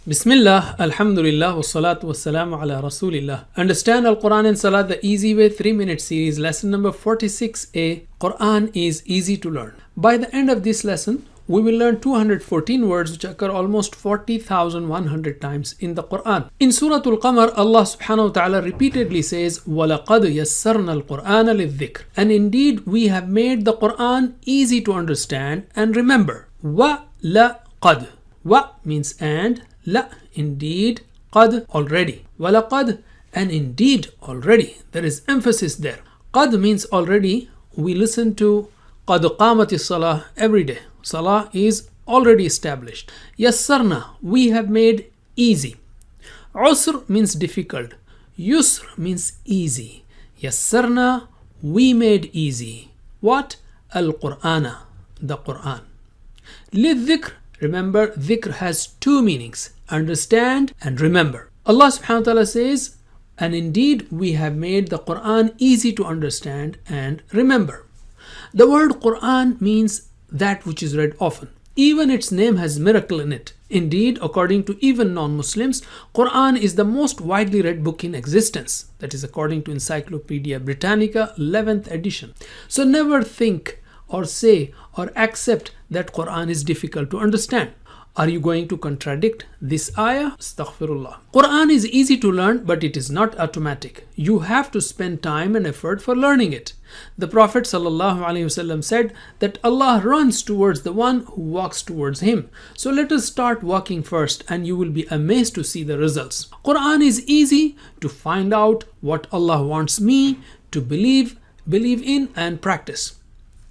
Bismillah, Alhamdulillah, wassalatu wassalamu ala Rasulillah. Understand Al-Quran and Salat the easy way 3-minute series, lesson number 46a. Quran is easy to learn. By the end of this lesson, we will learn 214 words which occur almost 40,100 times in the Quran. In Surah Al-Qamar, Allah subhanahu wa ta'ala repeatedly says, وَلَقَدْ يَسَّرْنَا الْقُرْآنَ لِلذِّكْرِ. And indeed, we have made the Quran easy to understand and remember. وَلَقَدْ. Wa means and, la indeed, qad already. Walaqad, and indeed already. There is emphasis there. Qad means already. We listen to qad qamati salah every day. Salah is already established. Yassarna, we have made easy. Usr means difficult. Yusr means easy. Yassarna, we made easy. What? Al-Qur'ana, the Quran. Lidhikr, remember, dhikr has two meanings, understand and remember. Allah subhanahu wa ta'ala says, and indeed we have made the Quran easy to understand and remember. The word Quran means that which is read often. Even its name has miracle in it. Indeed, according to even non-Muslims, Quran is the most widely read book in existence. That is according to Encyclopedia Britannica 11th edition. So never think or say or accept that Quran is difficult to understand. Are you going to contradict this ayah? Astaghfirullah. Quran is easy to learn, but it is not automatic. You have to spend time and effort for learning it. The Prophet ﷺ said that Allah runs towards the one who walks towards him. So let us start walking first and you will be amazed to see the results. Quran is easy to find out what Allah wants me to believe in and practice.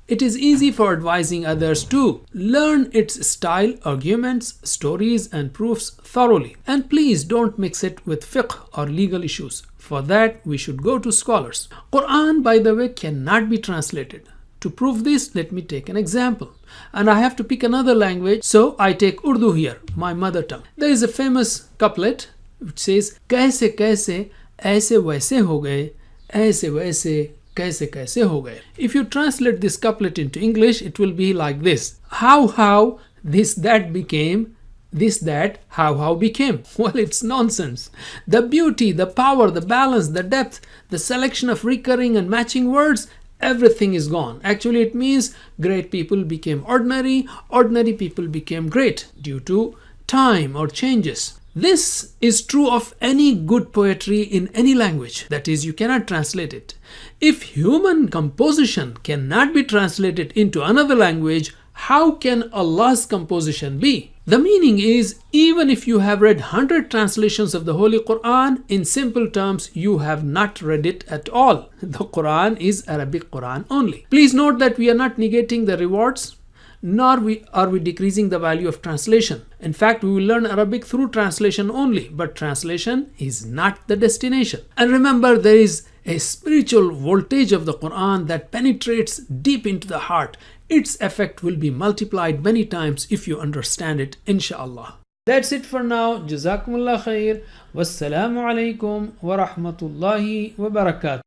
It is easy for advising others too. Learn its style, arguments, stories and proofs thoroughly. And please don't mix it with fiqh or legal issues. For that, we should go to scholars. Quran, by the way, cannot be translated. To prove this, let me take an example. And I have to pick another language, so I take Urdu here, my mother tongue. There is a famous couplet which says, Kaise kaise, aise waise ho gaye, aise waise, kaise kaise ho gaye. If you translate this couplet into English, it will be like this. How, this, that became, this, that, how became. Well, it's nonsense. The beauty, the power, the balance, the depth, the selection of recurring and matching words, everything is gone. Actually, it means great people became ordinary, ordinary people became great due to time or changes. This is true of any good poetry in any language. That is, you cannot translate it. If human composition cannot be translated into another language, how can Allah's composition be? The meaning is, even if you have read 100 translations of the Holy Quran, in simple terms, you have not read it at all. The Quran is Arabic Quran only. Please note that we are not negating the rewards, nor are we decreasing the value of translation. In fact, we will learn Arabic through translation only, but translation is not the destination. And remember, there is a spiritual voltage of the Quran that penetrates deep into the heart. Its effect will be multiplied many times if you understand it, inshallah. That's it for now. Jazakumullah khair. Wassalamu alaikum wa rahmatullahi wa barakatuh.